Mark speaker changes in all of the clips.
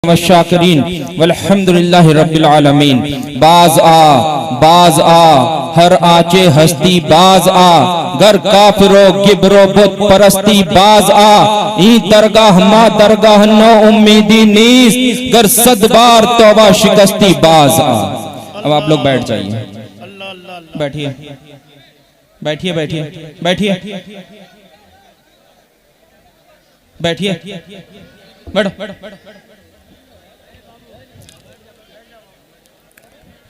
Speaker 1: वशाकिरीन वल्हम्दुलिल्लाहि रब्बिल आलमीन। बाज आ हर आचे हस्ती बाज आ, गर काफिरो गिबरो बुत परस्ती बाज आ, ई दरगाह मा दरगाह नो उम्मीदी नीस, गर सद बार तौबा शिकस्ती बाज आ। अब आप लोग बैठ जाइए, बैठिए बैठिए बैठिए बैठिए बैठिए बैठो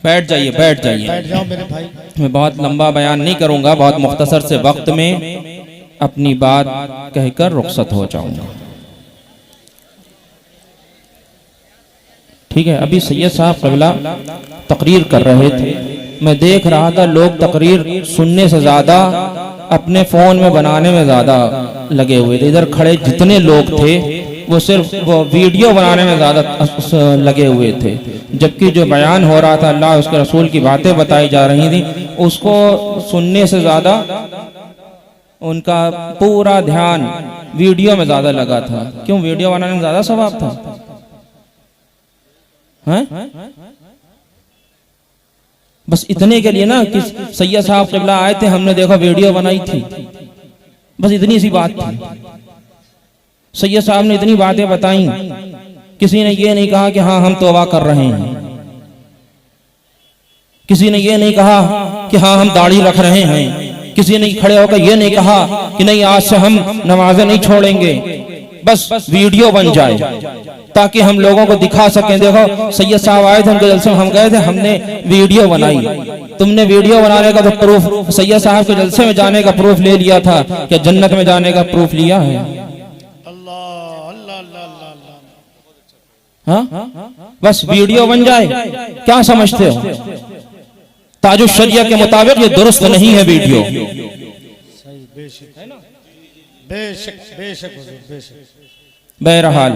Speaker 1: बैठ जाइए बैठ जाइए।
Speaker 2: बैठ जाओ मेरे भाई।
Speaker 1: मैं बहुत लंबा बयान नहीं करूंगा, बहुत मुख्तसर से वक्त में अपनी बात कहकर रुखसत हो जाऊंगा। ठीक है, अभी सैयद साहब क़िबला तकरीर कर रहे थे, मैं देख रहा था लोग तकरीर सुनने से ज्यादा अपने फोन में बनाने में ज्यादा लगे हुए थे। इधर खड़े जितने लोग थे वो सिर्फ वो वीडियो बनाने में ज्यादा लगे हुए थे, जबकि जो बयान हो रहा था अल्लाह उसके रसूल की बातें बताई जा रही थी, उसको सुनने से ज्यादा उनका पूरा ध्यान वीडियो में ज्यादा लगा था। क्यों? वीडियो बनाने में ज्यादा सवाब था। हैं? बस इतने के लिए ना कि सैयद साहब क़िबला आए थे, हमने देखा वीडियो बनाई थी, बस इतनी सी बात थी। सैयद साहब ने इतनी बातें बताई, किसी ने ये नहीं कहा कि हाँ हम तौबा कर रहे हैं, किसी ने ये नहीं कहा कि हाँ हम दाढ़ी रख रहे हैं, किसी ने खड़े होकर ये नहीं कहा कि नहीं आज से हम नमाजें नहीं छोड़ेंगे। बस वीडियो बन जाए ताकि हम लोगों को दिखा सकें, देखो सैयद साहब आए थे उनके जलसे में हम गए थे, हमने वीडियो बनाई। तुमने वीडियो बनाने का तो प्रूफ सैयद साहब के जलसे में जाने का प्रूफ ले लिया था, क्या जन्नत में जाने का प्रूफ लिया है? हाँ? बस वीडियो बन जाए, क्या समझते हो? ताजुल शरिया के मुताबिक ये दुरुस्त नहीं है वीडियो। बहरहाल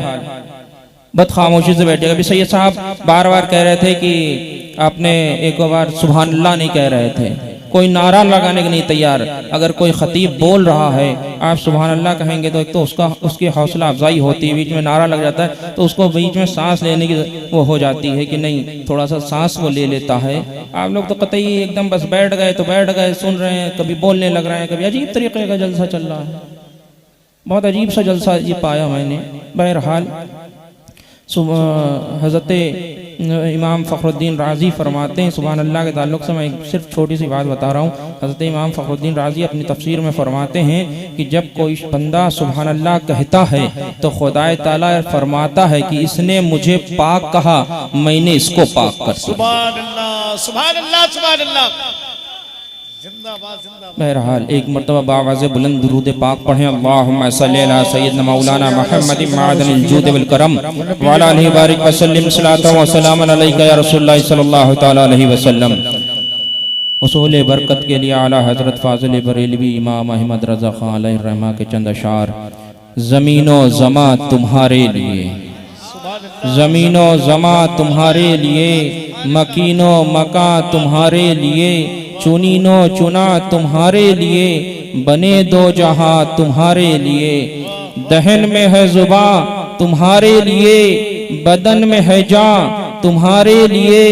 Speaker 1: बद खामोशी से बैठेगा। अभी सैयद साहब बार बार कह रहे थे कि आपने एक बार सुभान अल्लाह नहीं कह रहे थे, कोई नारा लगाने के नहीं तैयार। अगर कोई खतीब बोल रहा है आप सुभान अल्लाह कहेंगे तो एक तो उसकी हौसला अफजाई होती है, बीच में नारा लग जाता है तो उसको बीच में सांस लेने की वो हो जाती है कि नहीं थोड़ा सा सांस वो ले लेता है। आप लोग तो कतई एकदम बस बैठ गए तो बैठ गए, सुन रहे हैं, कभी बोलने लग रहे हैं, कभी अजीब तरीके का जलसा चल रहा है, बहुत अजीब सा जलसा ये पाया मैंने। बहरहाल हज़रत इमाम फ़खरुद्दीन राज़ी फरमाते हैं, सुभान अल्लाह के ताल्लुक़ से मैं सिर्फ छोटी सी बात बता रहा हूँ। हज़रत इमाम फ़खरुद्दीन राज़ी अपनी तफसीर में फरमाते हैं कि जब कोई बंदा सुभान अल्लाह कहता है तो खुदाए ताला फरमाता है कि इसने मुझे पाक कहा, मैंने इसको पाक कर दिया।
Speaker 2: सुभान अल्लाह सुभान अल्लाह सुभान अल्लाह।
Speaker 1: बहरहाल एक मरतबा बावाज़े बुलंद दुरूद पाक पढ़ें। अल्लाहुम्मा सल्ली अला सय्यदना मौलाना मुहम्मद मादनिल जूद वल करम व अला आलिहि बारिक व सल्लिम सलातन व सलामन अलैका या रसूलुल्लाह सल्लल्लाहु तआला अलैहि वसल्लम। उसूल बरकत के लिए आला हजरत फाजिल बरेलवी इमाम अहमद रज़ा खान अलैहि रहमा के चंद अशार। ज़मीनो ज़मा तुम्हारे लिए, ज़मीनो ज़मा तुम्हारे लिए, मकीनो मका तुम्हारे लिए, चुनीनो चुना तुम्हारे लिए, बने दो जहां तुम्हारे लिए। दहन में है जुबा तुम्हारे लिए, बदन में है जान तुम्हारे लिए।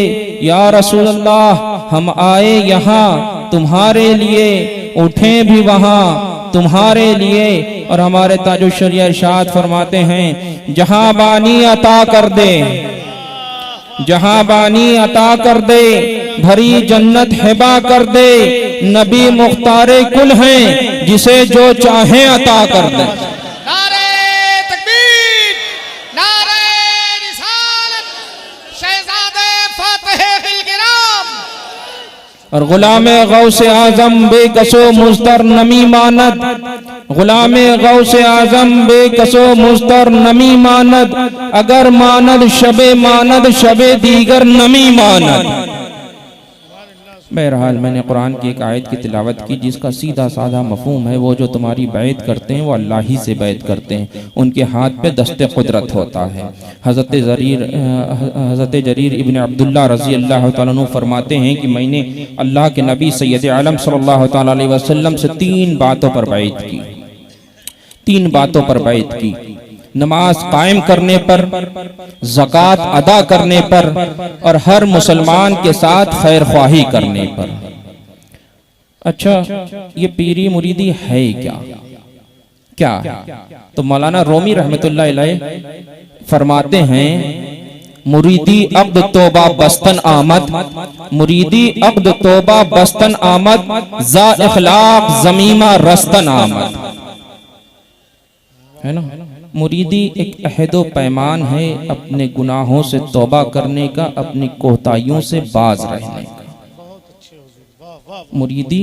Speaker 1: या रसूल अल्लाह हम आए यहाँ तुम्हारे लिए, उठे भी वहाँ तुम्हारे लिए। और हमारे ताजुल शरिया इरशाद फरमाते हैं जहां बानी अता कर दे, जहां बानी अता कर दे, भरी जन्नत हिबा कर दे, नबी मुख्तारे कुल हैं जिसे जो चाहे अता कर दे।
Speaker 2: नारे तकबीर, नारे रिसालत, शहजादे फातिह किराम।
Speaker 1: और गुलामे गौसे आजम बेकसो मुस्तर नमी मानद, गुलामे गौसे आजम बेकसो मुस्तर नमी मानद, अगर मानद शबे मानद शबे दीगर नमी मानद। बहरहाल मैंने कुरान की एक आयत की तिलावत की जिसका सीधा साधा मफहूम है वो जो तुम्हारी बैत करते हैं वो अल्लाह ही से बैत करते हैं, उनके हाथ पे दस्ते कुदरत होता है। हज़रत जरीर इब्न अब्दुल्ला रज़ी अल्लाह तआला अन्हु फरमाते हैं कि मैंने अल्लाह के नबी सैयद आलम सल्लल्लाहु तआला अलैहि वसल्लम से तीन बातों पर बैत की, तीन बातों पर बैत की। नमाज कायम करने पर, ज़कात अदा करने पर और हर मुसलमान के साथ खैर ख्वाही करने पर। अच्छा, ये पीरी मुरीदी है क्या? क्या? तो मौलाना रूमी रहमतुल्लाह अलैह फरमाते हैं, मुरीदी अब्द तोबा बस्तन आमद, मुरीदी अब्द तोबा बस्तन आमद, जा इखलाक जमीमा रस्तन आमद। है ना? मुरीदी एक अहदो पैमान है अपने गुनाहों से तौबा करने का, अपनी कोताहियों से बाज रहने का। मुरीदी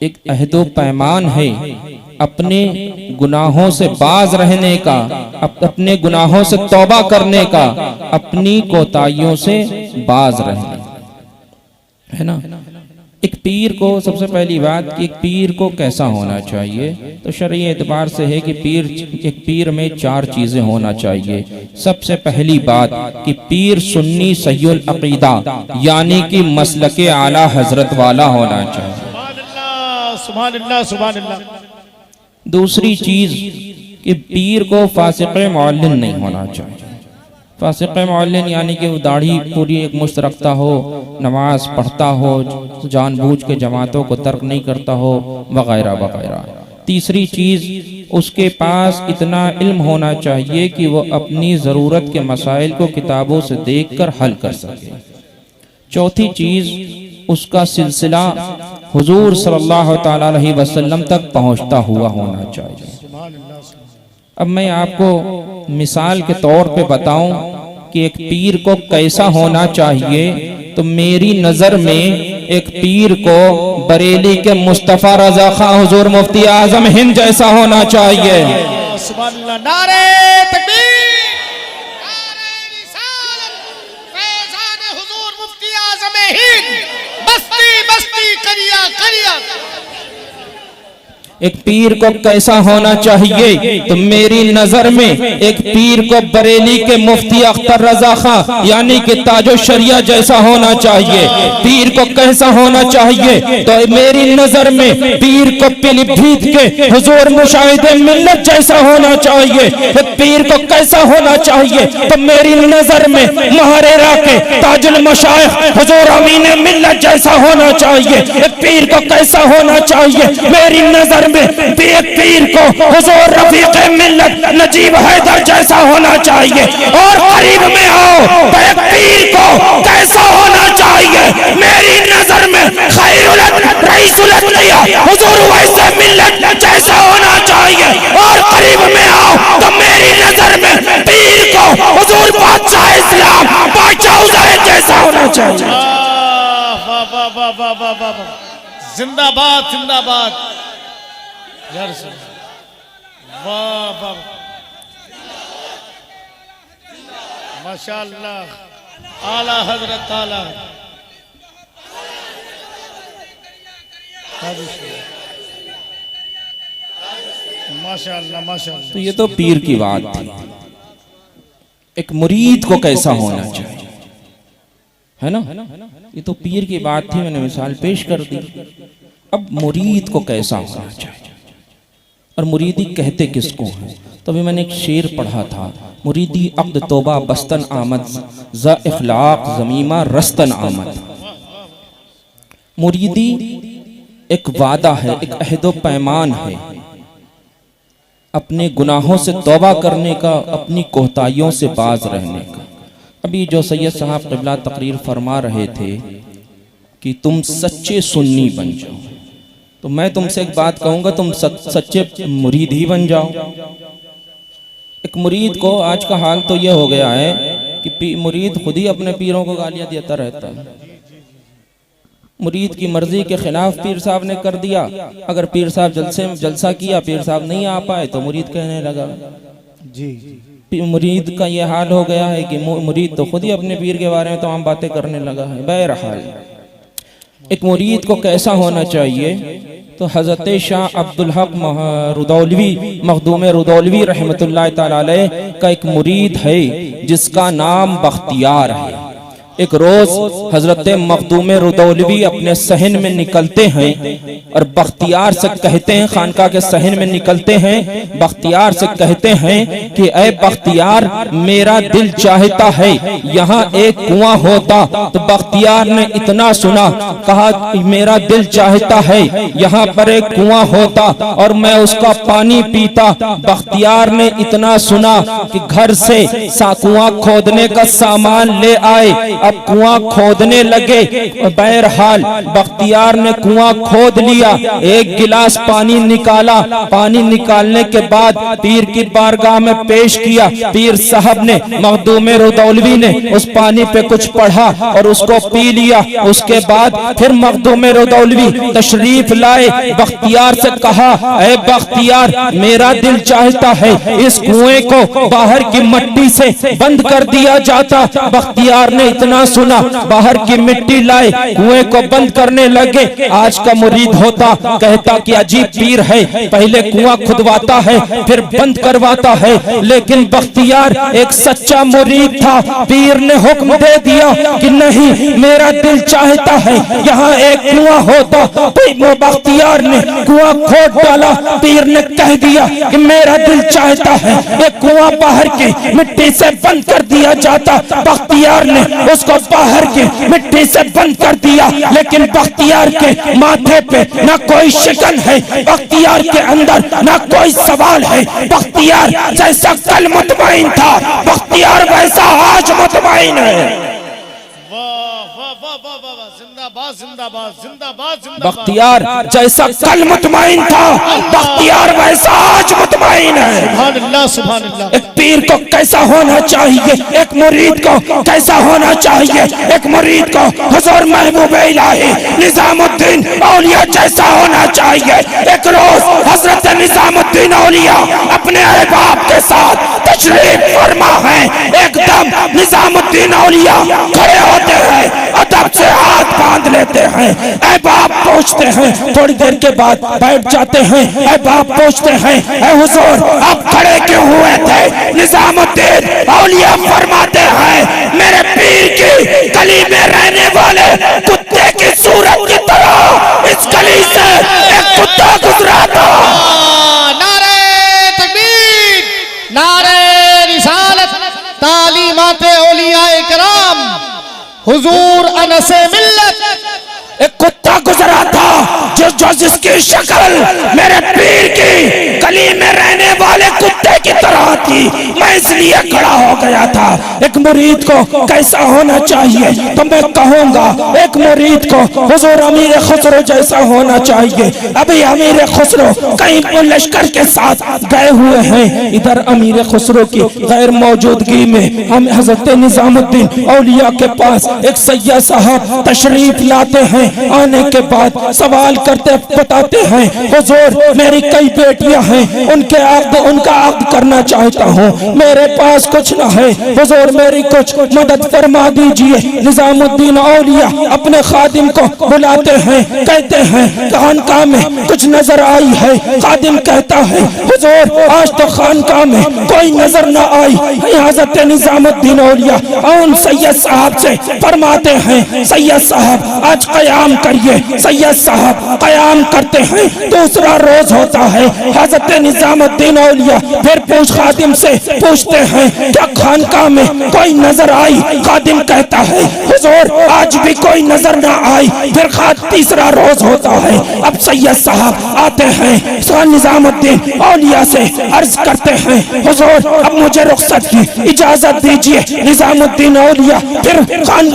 Speaker 1: एक अहदो पैमान है अपने गुनाहों से बाज रहने का, अपने गुनाहों से तौबा करने का, अपनी कोताहियों से बाज रहने का। है ना? एक पीर को, सबसे पहली बात कि एक पीर को कैसा होना चाहिए, तो शरई एतबार से है कि एक पीर में 4 चीजें होना चाहिए। सबसे पहली बात कि पीर सुन्नी सहीहुल अकीदा यानी कि मसलके आला हजरत वाला होना चाहिए।
Speaker 2: सुभान अल्लाह, सुभान अल्लाह।
Speaker 1: दूसरी चीज कि पीर को फासिक़े मुअल्लिन नहीं होना चाहिए। फासिक़े मुअल्लिन यानी कि वो दाढ़ी पूरी एक मुश्त रखता हो, नमाज पढ़ता हो, जानबूझ के जमातों को तर्क नहीं करता हो, वगैरह वगैरह। तीसरी चीज, उसके पास इतना इल्म होना चाहिए कि वो अपनी ज़रूरत के मसाइल को किताबों से देखकर हल कर सके। चौथी चीज, उसका सिलसिला हुजूर सल्लल्लाहु तआला अलैहि वसल्लम तक पहुंचता हुआ होना चाहिए। अब मैं आपको मिसाल के तौर पे बताऊं कि एक पीर को कैसा होना चाहिए, तो मेरी नजर में एक पीर को बरेली के मुस्तफ़ा रज़ा खां हुजूर मुफ्ती आजम हिंद जैसा होना चाहिए।
Speaker 2: सुभान अल्लाह। नारे तकबीर, नारे रिसालत, फैज़ान हुजूर मुफ्ती आजम हिंद, बस्ती बस्ती करिया करिया।
Speaker 1: एक पीर को कैसा होना चाहिए, तो मेरी नजर में एक पीर को बरेली के मुफ्ती अख्तर रजा खां यानी कि ताजो शरिया जैसा होना चाहिए। पीर को कैसा होना चाहिए, तो मेरी नजर में पीर को पीलीभीत के हुजूर मुशाहिदे मिल्लत जैसा होना चाहिए। पीर को कैसा होना चाहिए, तो मेरी नजर में महरेरा के ताजुल मशाइख हुजूर अमीन मिल्लत जैसा होना चाहिए। पीर को कैसा होना चाहिए, मेरी नजर में एक पीर को हुजूर रफीक मिल्लत नजीब हैदर जैसा होना चाहिए। और करीब में आओ तो एक पीर को कैसा होना चाहिए, मेरी नजर में खैरुल रईसुल अत्किया हुजूर वैसे मिल्लत जैसा होना चाहिए। और करीब में आओ तो मेरी नजर में पीर को हुजूर बादशाह इस्लाम बादशाह उज़ैर जैसा होना चाहिए।
Speaker 2: वाह वाह वाह वाह वाह वाह, जिंदाबाद जिंदाबाद। वाह वाह, माशाअल्लाह, आला हजरत आला। माशाअल्लाह माशाअल्लाह।
Speaker 1: तो ये तो पीर की बात थी। एक मुरीद को कैसा होना चाहिए, है ना? ये तो पीर की बात थी, मैंने मिसाल पेश कर दी। अब मुरीद को कैसा होना चाहिए, और मुरीदी कहते किसको हैं? तो अभी मैंने एक शेर पढ़ा था, मुरीदी अब्द तोबा बस्तन आमद, ज़ा इखलाक ज़मीमा रस्तन आमद। मुरीदी एक वादा है, एक अहदो पैमान है, अपने गुनाहों से तौबा करने का, अपनी कोताहियों से बाज रहने का। अभी जो सैयद साहब क़िबला तकरीर फरमा रहे थे कि तुम सच्चे सुन्नी बन जाओ, तो मैं तुमसे एक बात कहूंगा, तुम सच्चे मुरीद ही बन जाओ। एक मुरीद को आज का हाल तो यह हो गया है कि मुरीद खुद ही अपने पीरों को गालियां देता रहता है। मुरीद की मर्जी के खिलाफ पीर साहब ने कर दिया। अगर पीर साहब जलसा किया, पीर साहब नहीं आ पाए, तो मुरीद कहने लगा जी। मुरीद का यह हाल हो गया है कि मुरीद तो खुद ही अपने पीर के बारे में तमाम बातें करने लगा है। बहरहाल एक मुरीद को कैसा होना चाहिए, तो हज़रत शाह अब्दुल हक रुदौलवी मखदूम रुदौलवी रहमतुल्लाह तआला अलैह का एक मुरीद है जिसका नाम बख्तियार है। एक रोज हजरत मखदूम रुदौलवी अपने सहन में निकलते हैं और बख्तियार से कहते हैं, खानका के सहन में निकलते हैं, बख्तियार से कहते हैं कि ऐ बख्तियार, मेरा दिल चाहता है यहाँ एक कुआं होता। तो बख्तियार ने इतना सुना, कहा मेरा दिल चाहता है यहाँ पर एक कुआं होता और मैं उसका पानी पीता। बख्तियार ने इतना सुना कि घर से कुआं खोदने का सामान ले आए। अब कुआं खोदने लगे। बहरहाल बख्तियार ने कुआं खोद लिया, एक गिलास पानी निकाला। पानी निकालने के बाद पीर की बारगाह में पेश किया। पीर साहब ने, मखदूम रुदौलवी ने उस पानी पे कुछ पढ़ा और उसको पी लिया। उसके बाद फिर मखदूम रुदौलवी तशरीफ लाए। बख्तियार से कहा, ऐ बख्तियार, मेरा दिल चाहता है इस कुएं को बाहर की मिट्टी से बंद कर दिया जाता। बख्तियार ने इतना सुना, बाहर की मिट्टी लाए, कुएं को बंद करने लगे। आज का मुरीद होता, कहता कि अजीब पीर है, पहले कुआं खुदवाता है फिर बंद करवाता है। लेकिन बख्तियार एक सच्चा मुरीद था। पीर ने हुक्म दे दिया कि नहीं, मेरा दिल चाहता है यहाँ एक कुआं होता। तो बख्तियार ने कुआं खोद डाला। पीर ने कह दिया कि मेरा दिल चाहता है एक कुआं बाहर की मिट्टी से बंद कर दिया जाता। बख्तियार ने उसको बाहर की मिट्टी से बंद कर दिया। लेकिन बख्तियार के माथे पे ना कोई शिकन है, बख्तियार के अंदर ना कोई सवाल है। बख्तियार जैसा कल मुतमईन था, बख्तियार वैसा आज मुतमईन है।
Speaker 2: जिंदाबाद जिंदाबाद जिंदाबाद जिंदाबाद।
Speaker 1: बख्तियार जैसा कल मुतमईन था, बख्तियार वैसा आज मुतमईन है।
Speaker 2: सुभान अल्लाह सुभान अल्लाह।
Speaker 1: एक पीर को कैसा होना चाहिए, एक मुरीद को कैसा होना चाहिए, एक मुरीद को हुजूर महबूब इलाही निजामुद्दीन औलिया जैसा होना चाहिए। एक रोज हजरत निजामुद्दीन औलिया अपने अहबाब के साथ तशरीफ फरमा है। एकदम निजामुद्दीन औलिया खड़े होते हैं, अदब से हाथ बांध लेते हैं। अहबाब पूछते हैं, थोड़ी देर के बाद बैठ जाते हैं। अहबाब पूछते हैं, ऐ हुजूर आप खड़े क्यों हुए थे? निजामुद्दीन औलिया फरमाते हैं, मेरे पीर की गली में रहने वाले कुत्ते की सूरत की तरह इस गली से एक कुत्ता गुजरा था।
Speaker 2: नारे तकबीर, नारे रिसालत, तालीमाते औलियाए किराम, हुजूर अनसे मिल्लत।
Speaker 1: एक कुत्ता गुजरा था जो जिसकी शक्ल मेरे पीर की गली में रहने वाले कुत्ते की तरह थी। मैं इसलिए खड़ा हो गया था। एक मुरीद को कैसा होना चाहिए तो मैं कहूँगा, एक मुरीद को हुजूर अमीर खुसरो जैसा होना चाहिए। अभी अमीर खुसरो कहीं लश्कर के साथ गए हुए हैं। इधर अमीर खुसरो की गैर मौजूदगी में हम हजरत निजामुद्दीन औलिया के पास एक सैयद साहब तशरीफ लाते हैं। आने के बाद सवाल करते बताते हैं, हुजूर मेरी कई बेटियां हैं, उनका अक़्द करना चाहता हूँ, मेरे पास कुछ न है, हुजूर मेरी कुछ मदद फरमा दीजिए। निजामुद्दीन औलिया अपने खादिम को बुलाते हैं, कहते हैं खानकाह में कुछ नजर आई है। खादिम कहता है, हुजूर आज तो खानकाह में कोई नजर न आई। हजरत निजामुद्दीन औलिया उन सैयद साहब से फरमाते हैं, सैयद साहब आज क़याम करिए। सैयद साहब क़याम करते हैं। दूसरा रोज होता है। हजरत निजामुद्दीन औलिया फिर खादिम से पूछते हैं, क्या खानकाह में कोई नजर आई? खादिम कहता है, हुजूर आज भी कोई नजर ना आई। फिर तीसरा रोज होता है। अब सैयद साहब आते हैं, निजामुद्दीन औलिया से अर्ज करते हैं, हुजूर अब मुझे रुख्सत की इजाजत दीजिए। निजामुद्दीन औलिया फिर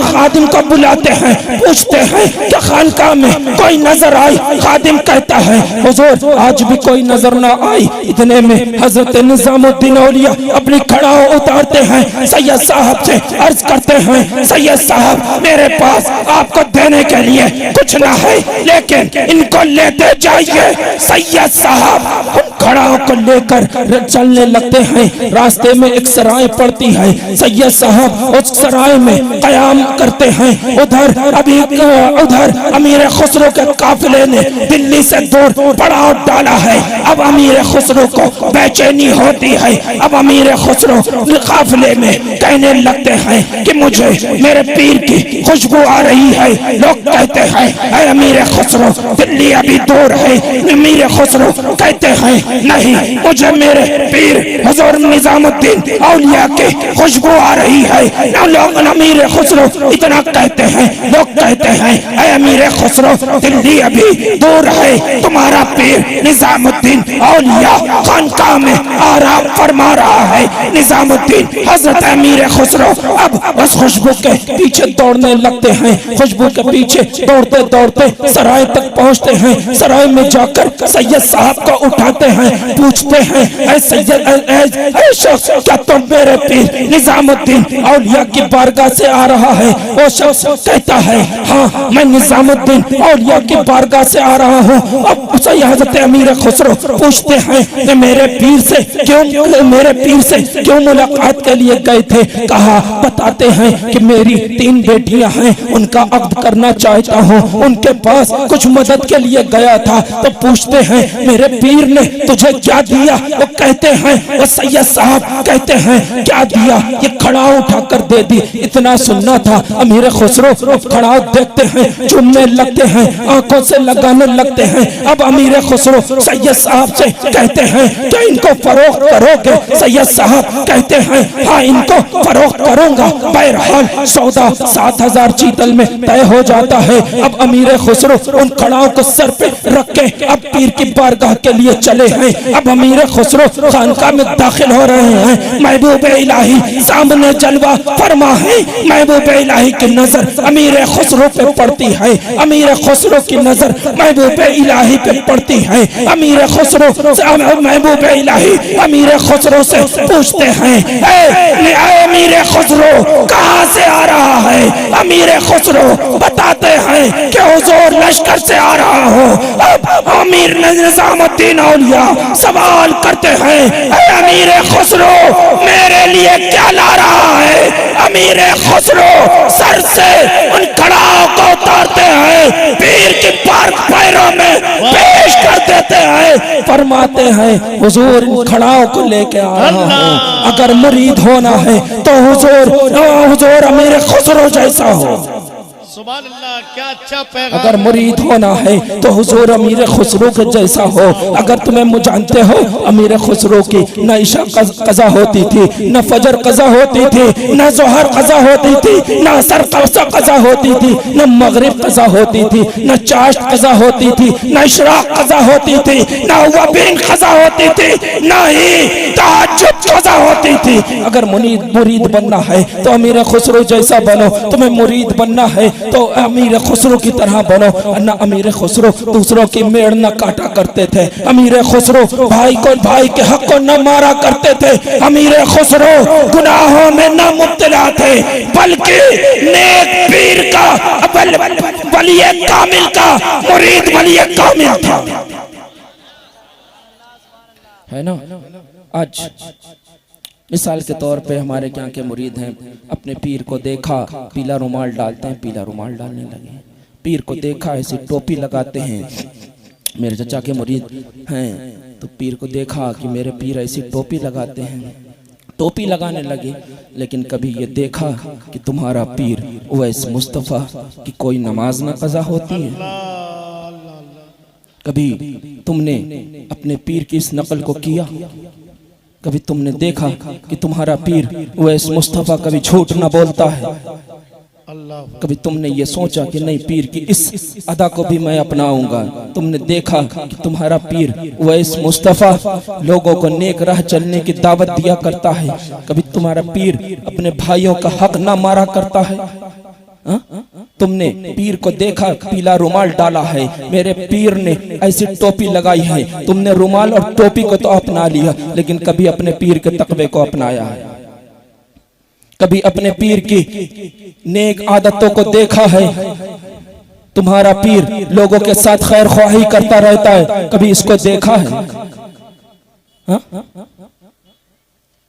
Speaker 1: खादिम को बुलाते हैं, पूछते हैं क्या खानकाह में कोई नजर आई? खादिम कहता है, हुजूर आज भी कोई नजर ना आई। इतने में हजरत निजामुद्दीन औलिया अपनी खड़ाओ उतारते हैं, सैयद साहब से अर्ज करते हैं, सैयद साहब मेरे पास आपको देने के लिए कुछ ना है, लेकिन इनको लेते जाइए। सैयद साहब उन खड़ाओं को लेकर चलने लगते हैं। रास्ते में एक सराय पड़ती है। सैयद साहब उस सराय में क़याम करते हैं। उधर अमीर खुसरो के काफिले ने
Speaker 3: दिल्ली से दूर पड़ाव डाला है। अब अमीर खुसरो को बेचैनी होती है। अब अमीर खुसरो काफिले में कहने लगते हैं कि मुझे मेरे पीर की खुशबू आ रही है। लोग कहते हैं ऐ अमीर खुसरो दिल्ली अभी दूर है। अमीर खुसरो कहते हैं नहीं, मुझे मेरे पीर हुजूर निजामुद्दीन औलिया की खुशबू आ रही है। लोग अमीर खुसरो इतना कहते हैं। लोग कहते हैं ऐ अमीर खुसरो दिल्ली अभी दूर है, तुम्हारा पीर निजामुद्दीन औलिया खानकाह में आराम फरमा रहा है। निजामुद्दीन हजरत अमीर खुसरो अब उस खुशबू के पीछे दौड़ने लगते हैं। खुशबू के पीछे दौड़ते दौड़ते सराय तक पहुंचते हैं। सराय में जाकर सैयद साहब को उठाते हैं, पूछते हैं ऐ सैयद ऐ शख्स क्या तुम मेरे पीर निजामुद्दीन औलिया की बारगाह से आ रहा है? वो शख्स कहता है हाँ मैं निजामुद्दीन औलिया की बारगाह से आ रहा हूँ। अब हजरत अमीर खुसरो पूछते हैं मेरे पीर से क्यों मुलाकात के लिए गए थे? कहा बताते हैं कि मेरी 3 बेटियां हैं, उनका अक्द करना चाहता हूँ, उनके पास कुछ मदद के लिए गया था। तो पूछते हैं मेरे पीर ने तुझे क्या दिया? वो कहते हैं वो सैयद साहब कहते हैं क्या दिया? ये खड़ाव उठाकर दे दी। इतना सुनना था। अमीर खुसरो खड़ाव देखते हैं, चुनने लगते हैं, आंखों से लगाने लगते हैं। अब अमीर खुसरो सैयद साहब से कहते हैं क्या इनको फरोख्त करोगे? सैयद साहब कहते हैं हाँ इनको फरोख्त करूंगा। बहरहाल सौदा 7000 चीतल में तय हो जाता है। अब अमीर खुसरो उन खड़ाओं को सर पे रख के अब पीर की बारगाह के लिए चले हैं। अब अमीर खुसरो खानकाह में दाखिल हो रहे हैं। महबूब इलाही सामने जलवा फरमा है। महबूब इलाही की नजर अमीर खुसरो पे पड़ती है। अमीर खुसरो की नजर महबूब इलाही पे पड़ती है। अमीर खुसरो महबूब इलाही अमीर खुसरो से पूछते हैं अमीर खुसरो कहाँ से आ रहा है? अमीर खुसरो बताते हैं कि हुजूर लश्कर से आ रहा हो। अब अमीर निजामुद्दीन औलिया सवाल करते हैं अमीर खुसरो मेरे लिए क्या ला रहा है? अमीर खुसरो सर से उन खड़ाओं को उतारते हैं, पीर की पैरों में पेश कर देते हैं, फरमाते हैं हुजूर इन खड़ाओं को लेके आ रहा हूँ। अगर मुरीद होना है तो हुजूर अमीर खुसरो जैसा हो।
Speaker 2: सुभान अल्लाह, क्या अच्छा पैगाम।
Speaker 3: अगर मुरीद होना है तो हुजूर अमीर खुसरो के जैसा हो। अगर तुम्हें जानते हो अमीर खुसरो की न इशा कज़ा होती थी, न फजर कज़ा होती थी, न ज़ोहर कज़ा होती थी, न असर कज़ा होती थी, न मगरिब कज़ा होती थी, न चाश्त कज़ा होती थी, न इशराक कज़ा होती थी, न वबीन कज़ा होती थी, न ही तहज्जुद कज़ा होती थी। अगर मुरीद बनना है तो अमीर खुसरो जैसा बनो। तुम्हें मुरीद बनना है तो अमीर खुसरो की तरह बनो। न अमीर खुसरो दूसरों की मेड़ न काटा करते थे। अमीर खुसरो भाई के हक को न मारा करते थे। अमीर खुसरो गुनाहों में न मुब्तला थे, बल्कि नेक पीर का वलिय कामिल का मुरीद वलिय कामिल था। है ना? आज मिसाल के तौर पे हमारे यहाँ के मुरीद हैं, अपने पीर को देखा पीला रुमाल डालते हैं, पीला रुमाल डालने लगे। पीर को देखा ऐसी टोपी लगाते हैं। मेरे चचा के मुरीद हैं तो पीर को देखा कि मेरे पीर ऐसी टोपी लगाते हैं, टोपी लगाने लगे। लेकिन कभी ये देखा कि तुम्हारा पीर उवैस मुस्तफ़ा की कोई नमाज न कज़ा होती है? कभी तुमने अपने पीर की इस नकल को किया? कभी तुमने देखा कि तुम्हारा पीर उवैस मुस्तफ़ा कभी झूठ न बोलता है? कभी तुमने ये सोचा कि नहीं पीर की इस अदा को भी मैं अपनाऊंगा? तुमने देखा कि तुम्हारा पीर उवैस मुस्तफ़ा लोगों को नेक राह चलने की दावत दिया करता है? कभी तुम्हारा पीर अपने भाइयों का हक ना मारा करता है? तुमने पीर को देखा पीला रुमाल डाला है, मेरे पीर ने ऐसी टोपी लगाई है। तुमने रुमाल और टोपी को तो अपना लिया, लेकिन कभी अपने पीर के तकवे को अपनाया है? कभी अपने पीर की नेक आदतों को देखा है? तुम्हारा पीर लोगों के साथ खैर ख्वाही करता रहता है, कभी इसको देखा है?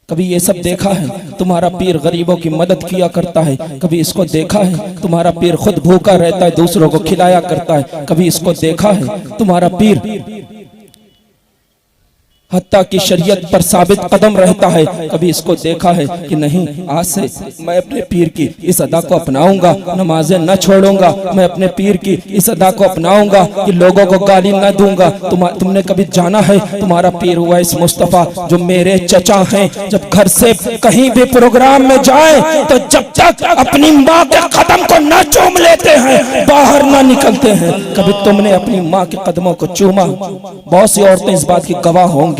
Speaker 3: कभी ये सब देखा है? तुम्हारा पीर गरीबों की मदद किया करता है। कभी इसको देखा है? तुम्हारा पीर खुद भूखा रहता है, दूसरों को खिलाया करता है। कभी इसको देखा है? तुम्हारा पीर हत्ता की शरीयत पर साबित कदम रहता है। कभी इसको देखा है कि नहीं, आज से मैं अपने पीर की इस अदा को अपनाऊंगा, नमाजें न छोड़ूंगा, मैं अपने पीर की इस अदा को अपनाऊंगा कि लोगों को गाली न दूंगा। तुमने कभी जाना है तुम्हारा पीर हुआ इस मुस्तफा जो मेरे चचा हैं, जब घर से कहीं भी प्रोग्राम में जाए तो जब तक अपनी माँ के कदम को न चूम लेते हैं बाहर न निकलते हैं। कभी तुमने अपनी माँ के कदमों को चूमा? बहुत सी औरतें इस बात की गवाह होंगी,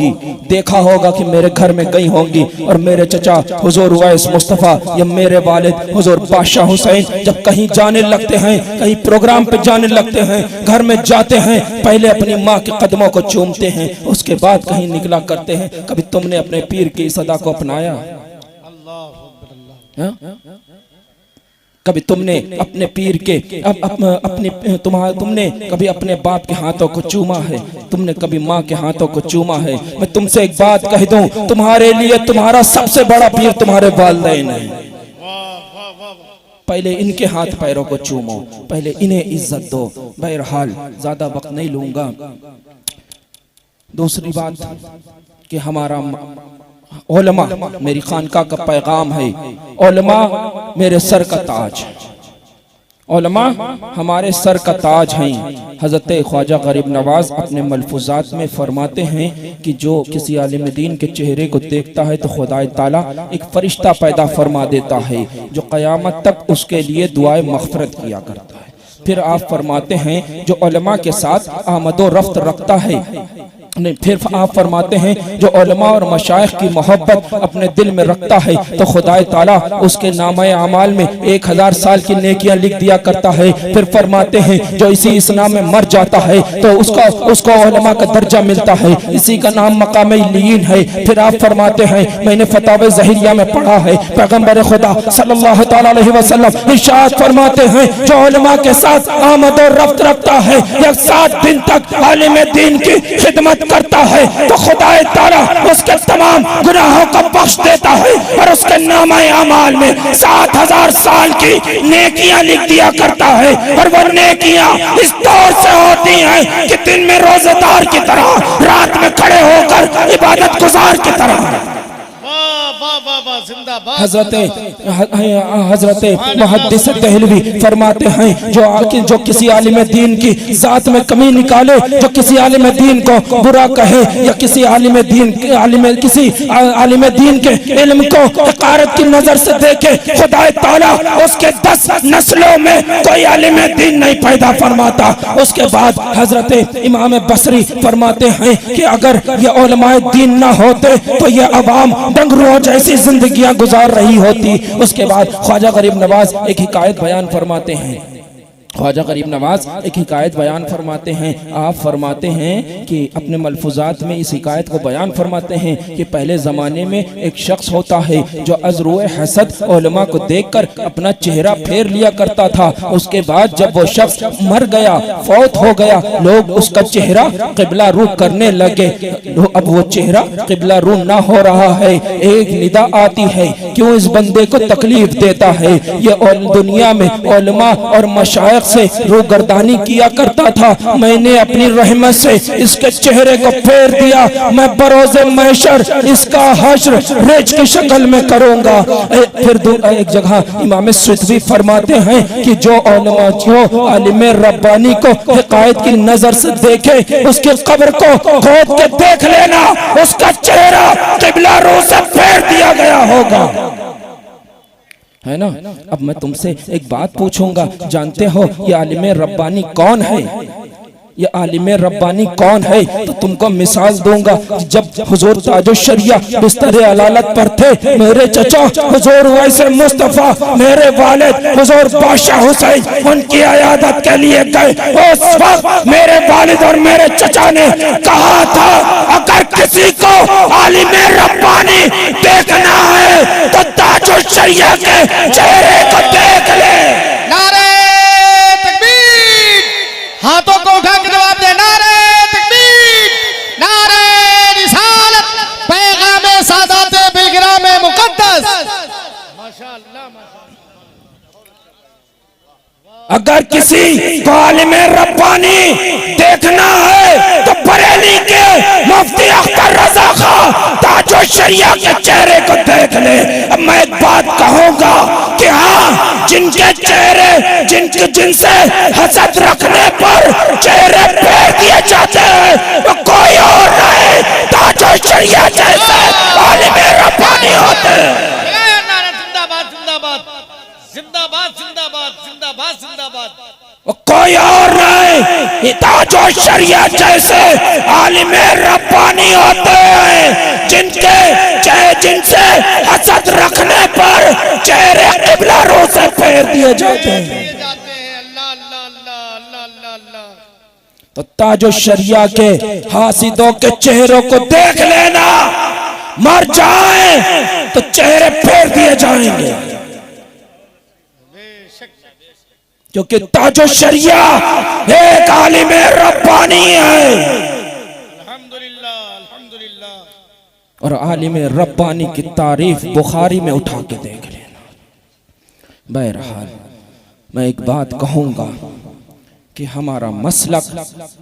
Speaker 3: देखा होगा कि मेरे घर में गई होंगी और मेरे चचा हुजूर उवैस मुस्तफा या मेरे वालिद हुजूर बादशाह हुसैन जब कहीं जाने लगते हैं, कहीं प्रोग्राम पे जाने लगते हैं, घर में जाते हैं, पहले अपनी माँ के कदमों को चूमते हैं, उसके बाद कहीं निकला करते हैं। कभी तुमने अपने पीर की इस अदा को अपनाया? कभी तुमने अपने पीर के तुमने कभी अपने बाप के हाथों को चूमा है? तुमने कभी माँ के हाथों को चूमा है? मैं तुमसे एक बात कह दूं, तुम्हारे लिए तुम्हारा सबसे बड़ा पीर तुम्हारे वालिदैन है। पहले इनके हाथ पैरों को चूमो, पहले इन्हें इज्जत दो। बहरहाल ज्यादा वक्त नहीं लूंगा। दूसरी बात कि हमारा उलमा मेरी खानका का पैगाम है, उलमा मेरे सर का ताज, उलमा हमारे सर का ताज हैं। हजरत ख्वाजा गरीब नवाज अपने मलफूजात में फरमाते हैं कि जो किसी आलिम दीन के चेहरे को देखता है तो खुदाए ताला एक फरिश्ता पैदा फरमा देता है जो क़यामत तक उसके लिए दुआए मग़फ़िरत किया करता है। फिर आप फरमाते हैं जो उलमा के साथ आमदो रफ्त रखता है, नहीं, फिर आप फरमाते हैं जो उलमा और मशाइख की मोहब्बत अपने दिल में रखता है तो खुदाए ताला उसके नामे अमाल में 1000 साल की नेकियां लिख दिया करता है। फिर फरमाते हैं जो इसी इस्लाम में मर जाता है तो उसको उलमा का दर्जा मिलता है, इसी का नाम मकाम इल्लियीन है। फिर आप फरमाते हैं मैंने फतावे ज़हिरिया में पढ़ा है, पैगंबर खुदा सल्लल्लाहु तआला अलैहि वसल्लम इरशाद फरमाते हैं जो उलमा के साथ आमद और रफ्त रखता है या 7 दिन तक आलिम दीन की खिदमत करता है तो खुदाए ताला उसके तमाम गुनाहों को बख्श देता है और उसके नामे अमाल में 7000 साल की नेकियां लिख दिया करता है। और वो नेकियां इस दौर से होती हैं कि दिन में रोजेदार की तरह, रात में खड़े होकर इबादत गुजार की तरह। हजरत मुहद्दिस देहलवी फरमाते हैं जो किसी आलिम दीन की जात में कमी निकाले, जो किसी आलिम दीन को बुरा कहे या किसी आलिम दीन के इल्म को हक़ारत की नजर से देखे, खुदाए ताला उसके 10 नस्लों में कोई आलिम दीन नहीं पैदा फरमाता। उसके बाद हजरत इमाम बसरी फरमाते हैं कि अगर ये उलमाए दीन ना होते तो ये अवाम डंगरुओं जैसी जिंदगियां गुजार रही होती। उसके बाद ख्वाजा गरीब नवाज एक हिकायत बयान फरमाते हैं, ख्वाजा गरीब नवाज एक हिकायत बयान फरमाते हैं। आप फरमाते हैं कि अपने मलफूजात में इस हिकायत को बयान फरमाते हैं कि पहले ज़माने में एक शख्स होता है जो अज़रुए हसद उलमा को देखकर अपना चेहरा फेर लिया करता था। उसके बाद जब वो शख्स मर गया, फौत हो गया, लोग उसका चेहरा क़िबला रू करने लगे। अब वो चेहरा क़िबला रू ना हो रहा है, एक निदा आती है क्यों इस बंदे को तकलीफ देता है। ये दुनिया में उलमा और मशाइख से रूगर्दानी किया करता था, मैंने अपनी रहमत से इसके चेहरे को फेर दिया, मैं बरोज़े महशर इसका हश्र रेज की शक्ल में करूंगा। फिर एक जगह इमाम सुतवी फरमाते हैं कि जो उलमा जो आलिम रब्बानी को हिकायत की नजर से देखे उसके कब्र को खोद के देख लेना, उसका चेहरा क़िबला रू से फेर दिया गया होगा, है ना। अब मैं तुमसे एक बात पूछूंगा, जानते हो ये आलिम रब्बानी कौन है? ये आलिम रब्बानी कौन है? तो तुमको मिसाल दूंगा। जब हुजूर ताजुश शरिया बिस्तर अलालत पर थे, मेरे चचा हुजूर उवैस मुस्तफा, मेरे वालिद हुजूर बादशाह हुसैन उनकी इयादत के लिए गए। उस वक्त मेरे वालिद और मेरे चचा ने कहा था अगर किसी को आलिम रब्बानी देखना है तो ताजुश शरिया के चेहरे को देख ले।
Speaker 2: नारे तकबीर, हाथों को उठा के जवाब दे, नारे तकबीर, नारे रिसालत, पैगाम सादात बिलगिराम
Speaker 3: अगर किसी को आलिम रब्बानी देखना है तो बरेली के मुफ्ती अख्तर रजा खां ताजो शरिया के चेहरे को देख ले। अब मैं एक बात कहूंगा कि हाँ, जिनके चेहरे जिनसे हसद रखने पर चेहरे फेर दिए जाते हैं वो कोई और नहीं, ताजो शरिया जैसे आलिम रब्बानी होते हैं।
Speaker 2: जिंदाबाद जिंदाबाद जिंदाबाद जिंदाबाद।
Speaker 3: कोई और नहीं, ताजो शरिया जैसे आलिम रब्बानी होते हैं जिनसे हसद रखने पर चेहरे किबला रो से फेर दिए जाते हैं। तो ताजो शरिया के हासिदों के चेहरों को देख लेना, मर जाए तो चेहरे फेर दिए जाएंगे, क्योंकि ताजो शरिया एक आलिम रब्बानी है।
Speaker 2: अल्हम्दुलिल्लाह अल्हम्दुलिल्लाह।
Speaker 3: और आलिम रब्बानी की तारीफ बुखारी में उठा के देख लेना। बहरहाल मैं एक बात कहूंगा कि हमारा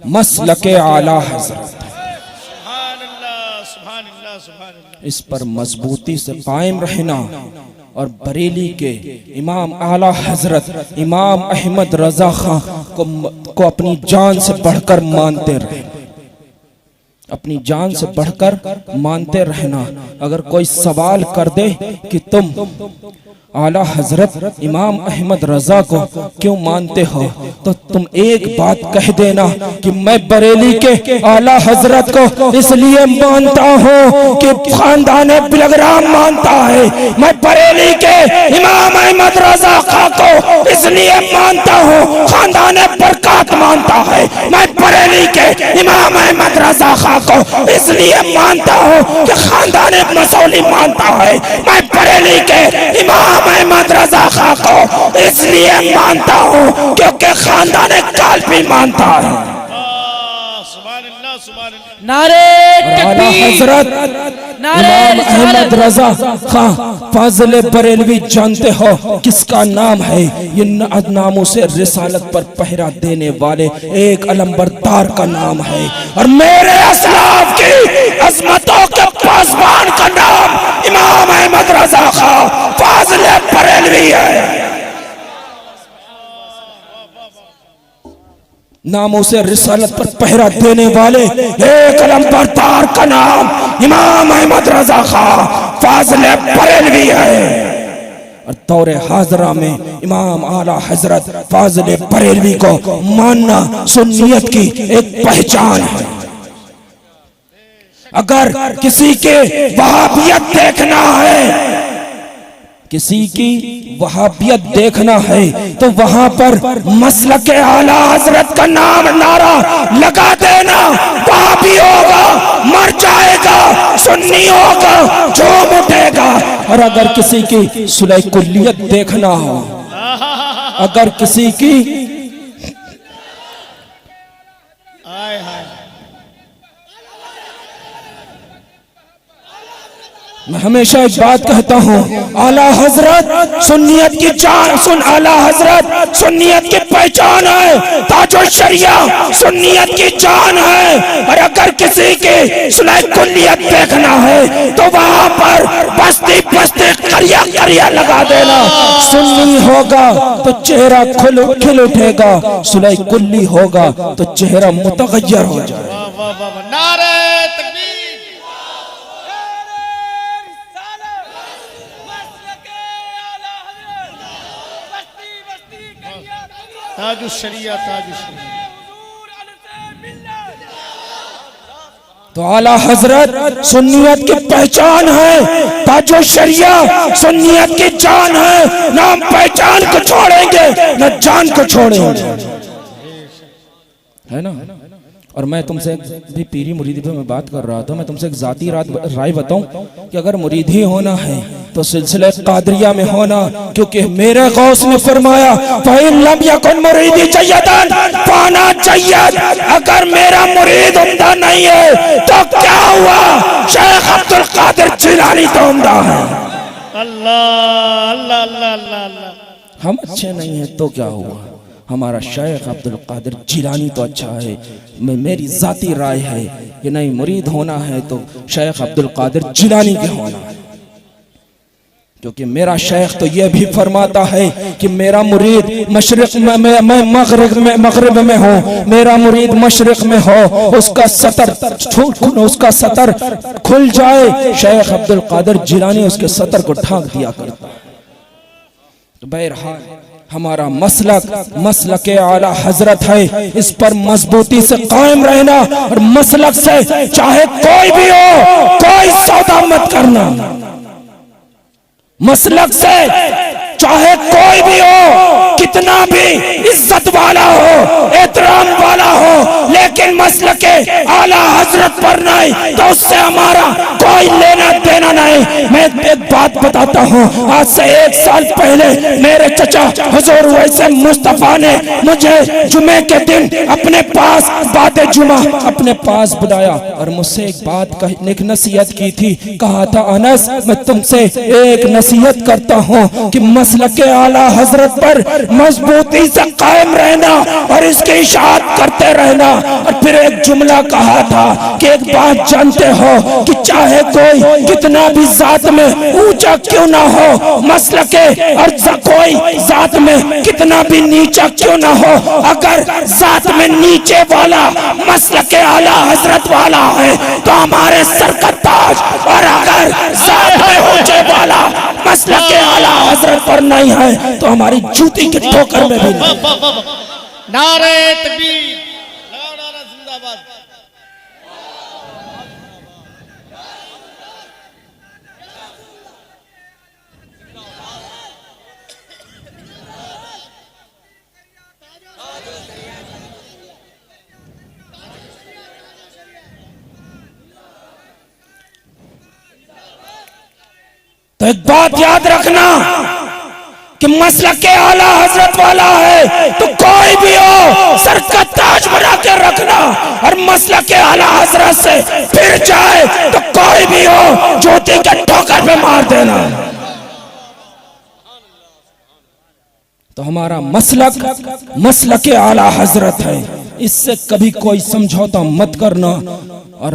Speaker 3: मसलक आला हजरत है, इस पर मजबूती से कायम रहना और बरेली के इमाम आला हजरत इमाम अहमद रजा खां को अपनी जान से बढ़कर मानते रहे, अपनी जान से बढ़कर मानते रहना। अगर कोई सवाल कर दे कि तुम आला हजरत इमाम अहमद रजा को क्यों मानते हो, तो तुम एक बात कह देना कि मैं बरेली के आला हजरत को इसलिए मानता हूँ कि खानदान बिलग्राम मानता है, मैं बरेली के इमाम अहमद रजा खां को इसलिए मानता हूँ खानदान बरकत मानता है, मैं बरेली के इमाम अहमद रजा खां को इसलिए मानता हूँ कि खानदान मसौली मानता है, मैं बरेली के इमाम अहमद रजा खां को इसलिए मानता हूँ क्योंकि खानदान कालपी मानता है।
Speaker 2: नारे
Speaker 3: हजरत इमाम अहमद रजा खां फाजिल बरेलवी जानते हो किसका नाम है? ये नामों से रिसालत पर पहरा देने वाले एक अलंबरदार का नाम है, और मेरे असलाफ की अजमतों के पासबान का नाम इमाम अहमद रजा खां फाजिल बरेलवी है। नामों से रिसालत पर पहरा देने वाले एक अलंबरदार का नाम इमाम अहमद रजा खां फाजिल बरेलवी है। और दौरे हाजरा में इमाम आला हजरत फाजिल बरेलवी को मानना सुन्नियत की एक पहचान है। अगर किसी के वहाबियत देखना है, किसी की वहाबियत देखना है तो वहां पर मसलक आला हजरत का नाम नारा लगा देना, वहाबी होगा मर जाएगा, सुन्नी होगा झूम उठेगा। और अगर किसी की सुलह कुल्लियत देखना हो, अगर किसी की मैं हमेशा एक बात कहता हूँ, आला हजरत सुन्नियत की जान सुन, आला हजरत सुन्नियत की पहचान है, ताजो शरिया सुन्नियत की जान है। और अगर किसी की सुलह कुल्लियत देखना है तो वहां पर बस्ती बस्ती करिया करिया लगा देना, सुन्नी होगा तो चेहरा खिल उठेगा, सुलह कुल्ली होगा तो चेहरा मुतगय्यर हो जाए।
Speaker 2: नारे ताजु शरिया ताजु शरिया।
Speaker 3: तो आला हजरत सुन्नियत की पहचान है, ताजो शरिया सुन्नियत की जान है। ना हम पहचान को छोड़ेंगे ना जान को छोड़ेंगे, है ना। और मैं तुमसे भी पीरी मुरीदी पे मैं बात कर रहा था, मैं तुमसे एक जाती राय बताऊं कि अगर मुरीदी होना है तो सिलसिले कादरिया में होना, क्योंकि मेरे गौस ने फरमाया फ़इन लम यकुन मुरीदी जय्यदन फाना जय्यद, अगर मेरा मुरीद उम्दा नहीं है तो क्या हुआ, शेख अब्दुल कादिर जिलानी तो उम्दा है।
Speaker 2: अल्लाह अल्लाह अल्लाह अल्लाह अल्लाह।
Speaker 3: हम अच्छे नहीं हैं तो क्या हुआ, हमारा शेख अब्दुल कादिर जिलानी तो अच्छा है। मेरी जाती राय है कि नहीं, मुरीद होना है तो शेख अब्दुल कादिर जिलानी के होना है, क्योंकि मेरा शेख तो यह भी फरमाता है कि मेरा मुरीद मशरिक में, मैं मगरिब में हूँ, मेरा मुरीद मशरिक में हो, उसका सतर खुल जाए, शेख अब्दुल कादिर जिलानी उसके सतर को ढांक दिया करता। तो बहरहाल हमारा मसलक आला हजरत है, इस पर मजबूती से कायम रहना, और मसलक से चाहे कोई भी हो कोई सौदा मत करना। मसलक से चाहे कोई भी हो, कितना भी इज्जत वाला हो, एहतराम वाला हो, लेकिन मसलक के आला हजरत पर नहीं तो उससे हमारा कोई लेना देना नहीं। मैं एक बात बताता हूँ, आज से 1 साल पहले मेरे चचा हुजूर वैसे मुस्तफा ने मुझे जुमे के दिन अपने पास बाते जुमा अपने पास बुलाया और मुझसे एक बात एक नसीहत की थी। कहा था, अनस मैं तुमसे एक नसीहत करता हूँ कि मसलक के आला हजरत पर मजबूती से कायम रहना और इसकी इशाअत करते रहना। और फिर एक जुमला कहा था कि एक बात जानते हो कि चाहे कोई कितना भी जात में ऊंचा क्यों ना हो, मसलक के और कोई जात में कितना भी नीचा क्यों ना हो, अगर जात में नीचे वाला मसलक के आला हजरत वाला है तो हमारे सर का ताज, और अगर जात में ऊंचे वाला मसलक के आला हजरत पर नहीं है तो हमारी जूती के ठोकर में भी नहीं।
Speaker 2: नारे तकबीर, नारा जिंदाबाद।
Speaker 3: तो एक बात याद रखना कि मसलक के आला हजरत वाला है तो कोई भी हो सर का ताज बना के रखना, और मसलक के आला हजरत से फिर जाए तो कोई भी हो ज्योति के ठोकर पे मार देना। तो हमारा मसलक के आला हजरत है, इससे कभी कोई समझौता मत करना। और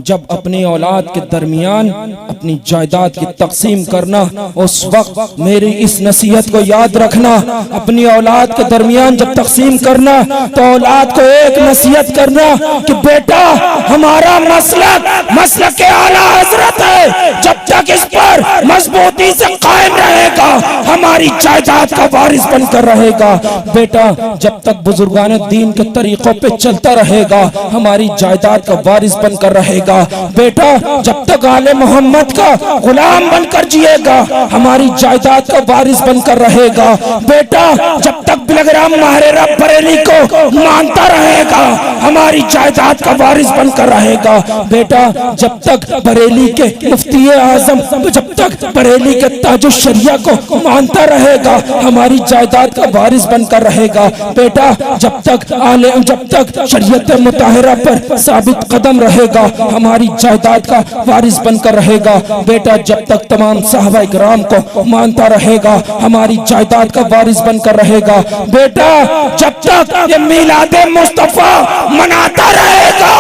Speaker 3: जब अपनी औलाद के दरमियान अपनी जायदाद की तकसीम करना, उस वक्त मेरी इस नसीहत को याद रखना। अपनी औलाद के दरमियान जब तकसीम करना तो औलाद को एक नसीहत करना कि बेटा हमारा मसलक के आला हजरत है, जब तक इस पर मजबूती से कायम रहेगा हमारी जायदाद का वारिस बनकर रहेगा। बेटा जब तक बुजुर्गान दीन के तरीकों पे चलता रहेगा हमारी जायदाद का वारिस बनकर रहेगा। बेटा जब तक आले मोहम्मद का गुलाम बनकर जिएगा हमारी जायदाद का वारिस बनकर रहेगा। बेटा जब तक बिलग्राम महरेरा बरेली को मानता रहेगा हमारी जायदाद का वारिस बनकर रहेगा। बेटा जब तक बरेली के मुफ्ती आजम, जब तक बरेली के ताजो शरिया को मानता रहेगा हमारी जायदाद का वारिस बनकर रहेगा। बेटा जब तक शरीयत मुताहिरा पर साबित कदम रहेगा हमारी जायदाद का वारिस बनकर रहेगा। बेटा जब तक तमाम सहाबा इकराम को मानता रहेगा हमारी जायदाद का वारिस बनकर रहेगा। बेटा जब तक ये मिलादे मुस्तफा मनाता रहेगा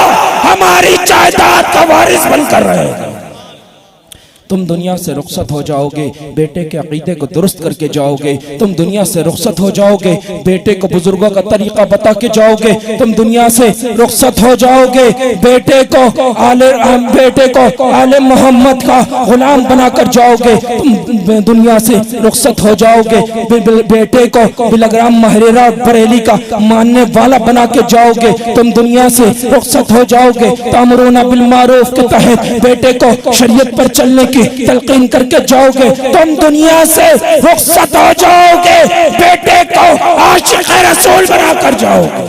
Speaker 3: हमारी जायदाद का वारिस बनकर रहेगा। तुम दुनिया से रुखसत हो जाओगे, बेटे के अकीदे को दुरुस्त करके जाओगे। तुम दुनिया से रुखसत हो जाओगे, बेटे को बुजुर्गों का तरीका बता के जाओगे। तुम दुनिया से रुखसत हो जाओगे, बेटे को आले मोहम्मद का गुलाम बनाकर जाओगे। तुम दुनिया से रुखसत हो जाओगे, बेटे को बिलग्राम महरेरा बरेली का मानने वाला बना के जाओगे। तुम दुनिया से रुखसत हो जाओगे, तामुरूना बिल मारूफ के तहत बेटे को शरीयत पर चलने की तलकीन करके जाओगे। तुम दुनिया से रुखसत हो जाओगे, बेटे को आशिक़ रसूल बनाकर जाओगे।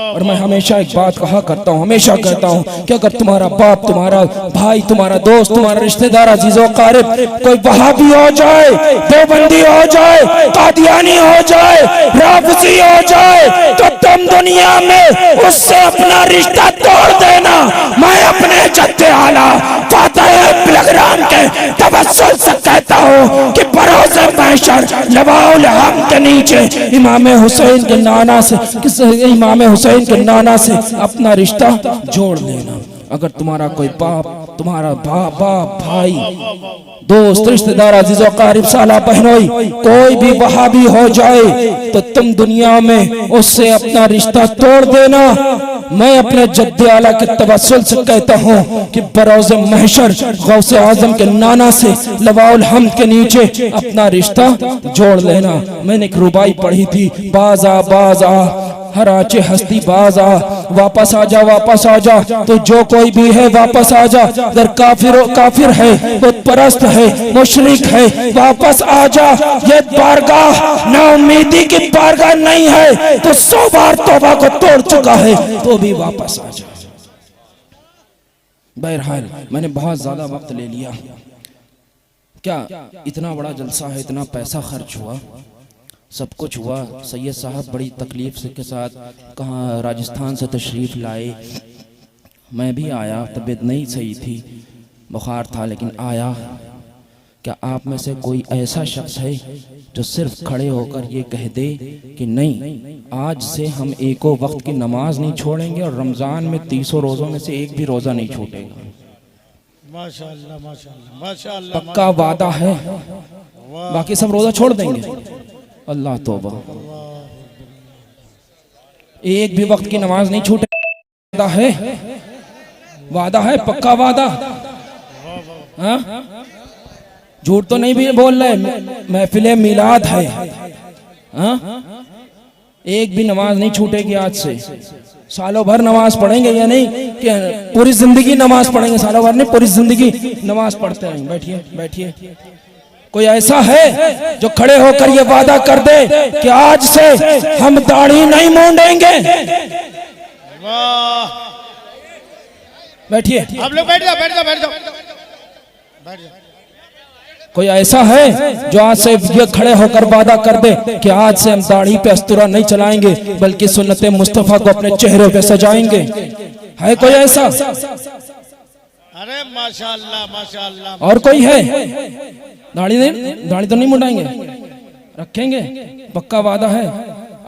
Speaker 3: और मैं हमेशा एक बात कहा करता हूँ, हमेशा कहता हूँ कि अगर तुम्हारा बाप, तुम्हारा भाई, तुम्हारा दोस्त, तुम्हारा रिश्तेदार, अजीज़ो क़ारिब कोई वहाबी हो जाए, देवबंदी हो जाए, कादियानी हो जाए, राफ़िज़ी हो जाए तो तुम दुनिया में उससे अपना रिश्ता तोड़ देना। मैं अपने जद्दे आला फातिह निगरान के तवस्सुल से कहता हूँ कि बरोज़े महशर लवाउल हम के नीचे इमाम हुसैन के नाना से इमाम हुसैन के नाना से अपना रिश्ता जोड़ लेना। अगर तुम्हारा कोई बाप, तुम्हारा बाप, भाई, दोस्त, रिश्तेदार, अजीज और क़रीब, साला, बहनोई कोई भी वहाबी हो जाए तो तुम दुनिया में उससे अपना रिश्ता तोड़ देना। मैं अपने जद्दे आला के तवस्सुल से कहता हूँ कि बरोज़े महशर गौसे आज़म के नाना से लवाउल हम्द के नीचे अपना रिश्ता जोड़ लेना। मैंने एक रुबाई पढ़ी थी, बाजा बाजा हर आचे हस्ती बाजा, वापस आ जा, वापस आ जा, तो जो कोई भी है वापस आ जा। अगर काफिर है, बुत परस्त है, मुशरिक है, वापस आ जा। ये बारगाह ना उम्मीदी की बारगाह नहीं है, तो 100 बार तौबा को तोड़ चुका है तो भी वापस आ जा। बहरहाल मैंने बहुत ज्यादा वक्त ले लिया। क्या इतना बड़ा जलसा है, इतना पैसा खर्च हुआ, सब कुछ हुआ। सैयद साहब बड़ी तकलीफ से के साथ कहाँ राजस्थान से तशरीफ़ लाए, मैं भी आया, तबीयत नहीं सही थी, बुखार था, लेकिन आया। क्या आप में से कोई ऐसा शख्स है जो सिर्फ खड़े होकर ये कह दे कि नहीं आज से हम एको वक्त की नमाज नहीं छोड़ेंगे और रमज़ान में 300 रोज़ों में से एक भी रोज़ा नहीं छूटेगा?
Speaker 2: माशाअल्लाह माशाअल्लाह माशाअल्लाह,
Speaker 3: पक्का वादा है, बाकी सब रोज़ा छोड़ देंगे। अल्लाह तौबा, एक भी वक्त की नमाज नहीं छूटे, वादा है, वादा है, पक्का वादा। हाँ, झूठ तो नहीं भी बोल रहे, महफिले मिलाद है। हाँ, एक भी नमाज नहीं छूटेगी आज से। सालों भर नमाज पढ़ेंगे या नहीं कि पूरी जिंदगी नमाज पढ़ेंगे? सालों भर नहीं, पूरी जिंदगी नमाज पढ़ते रहेंगे। बैठिए बैठिए। कोई ऐसा है जो खड़े होकर ये वादा कर दे कि आज से हम दाढ़ी नहीं मूंडेंगे? बैठिए,
Speaker 2: आप लोग बैठ जाओ बैठ जाओ बैठ जाओ बैठ जाओ।
Speaker 3: कोई ऐसा है जो आज से ये खड़े होकर वादा कर दे कि आज से हम दाढ़ी पे अस्तूरा नहीं चलाएंगे बल्कि सुन्नते मुस्तफा को अपने चेहरे पे सजाएंगे? है कोई ऐसा?
Speaker 2: अरे माशाअल्लाह माशाअल्लाह।
Speaker 3: और कोई है? दाढ़ी तो नहीं मुंडाएंगे, रखेंगे, पक्का वादा है।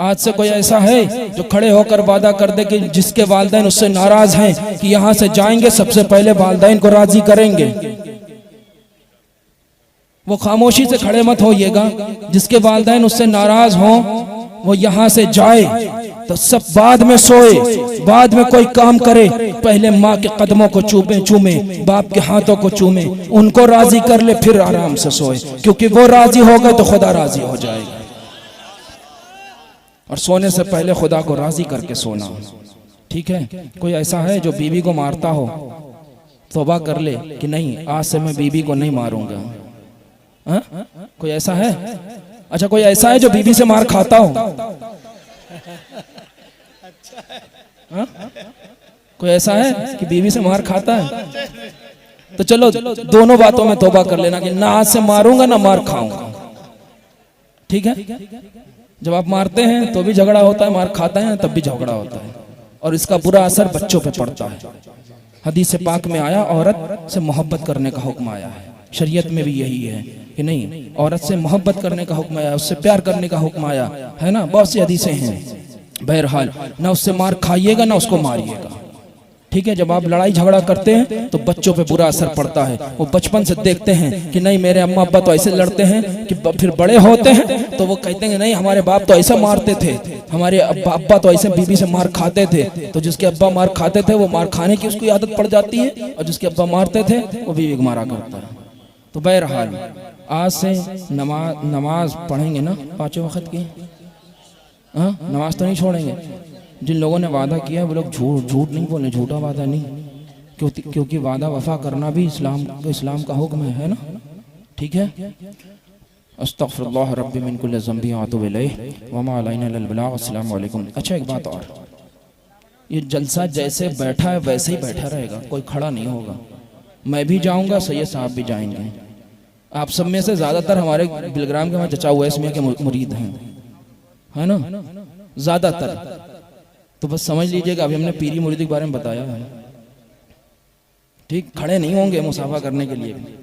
Speaker 3: आज से कोई ऐसा है जो खड़े होकर वादा कर दे कि जिसके वालिदैन उससे नाराज हैं कि यहाँ से जाएंगे सबसे पहले वालिदैन को राजी करेंगे? वो खामोशी से खड़े मत होइएगा। जिसके वालिदैन उससे नाराज हों वो यहाँ से जाए तो सब बाद में सोए, बाद में कोई काम करे, पहले माँ के कदमों को चूमे, बाप के हाथों को चूमे, उनको राजी कर ले, फिर आराम से सोए, क्योंकि वो राजी हो गए तो खुदा राजी हो जाएगा। और सोने से पहले खुदा को राजी करके सोना, ठीक है? कोई ऐसा है जो बीवी को मारता हो, तौबा कर ले कि नहीं आज से मैं बीवी को नहीं मारूंगा। हा? कोई ऐसा है? अच्छा, कोई ऐसा है जो बीवी से मार खाता हो? हा? कोई ऐसा है कि बीवी से मार खाता है? तो चलो दोनों बातों में तौबा कर लेना कि ना आज से मारूंगा ना मार खाऊंगा, ठीक है? जब आप मारते हैं तो भी झगड़ा होता है, मार खाते हैं तब भी झगड़ा होता है, और इसका बुरा असर बच्चों पे पड़ता है। हदीस पाक में आया औरत से मोहब्बत करने का हुक्म आया है, शरीयत में भी यही है कि नहीं, औरत से मोहब्बत करने का हुक्म आया, उससे प्यार करने का हुक्म आया है ना। बहुत सी हदीसें हैं। बहरहाल ना उससे मार खाइएगा ना उसको मारिएगा, ठीक है? जब आप लड़ाई झगड़ा करते हैं तो बच्चों पे बुरा असर पड़ता है। वो बचपन से देखते हैं कि नहीं मेरे अम्मा अब्बा तो ऐसे लड़ते हैं, कि फिर बड़े होते हैं तो वो कहते हैं नहीं हमारे बाप तो ऐसा मारते थे, हमारे अब्बा तो ऐसे बीवी से मार खाते थे। तो जिसके अब्बा मार खाते थे वो मार खाने की उसकी आदत पड़ जाती है, और जिसके अब्बा मारते थे वो बीवी को मारा करता है। तो बहरहाल आज से नमाज पढ़ेंगे ना 5 वक्त की? हाँ, नमाज तो नहीं छोड़ेंगे। जिन लोगों ने वादा किया वो लोग झूठ नहीं बोले, झूठा वादा नहीं, क्योंकि वादा वफा करना भी इस्लाम का हुक्म है ना, ठीक है? अस्तगफिरुल्लाह रब्बी मिन कुल्लि ज़ंबि व अतूबु इलैहि व मा अलैना इल्लल बलाग। अस्सलाम वालेकुम। अच्छा, एक बात और, ये जलसा जैसे बैठा है वैसे ही बैठा रहेगा, कोई खड़ा नहीं होगा। मैं भी जाऊंगा, सैयद साहब भी जाएंगे। आप सब में से ज्यादातर हमारे बिलग्राम के वहाँ चचा उवैस मियां के मुरीद हैं, है ना, ज्यादातर। तो बस समझ लीजिएगा, अभी हमने पीरी मुरीदी के बारे में बताया है,
Speaker 1: ठीक, खड़े नहीं होंगे मुसाफा करने के लिए भी।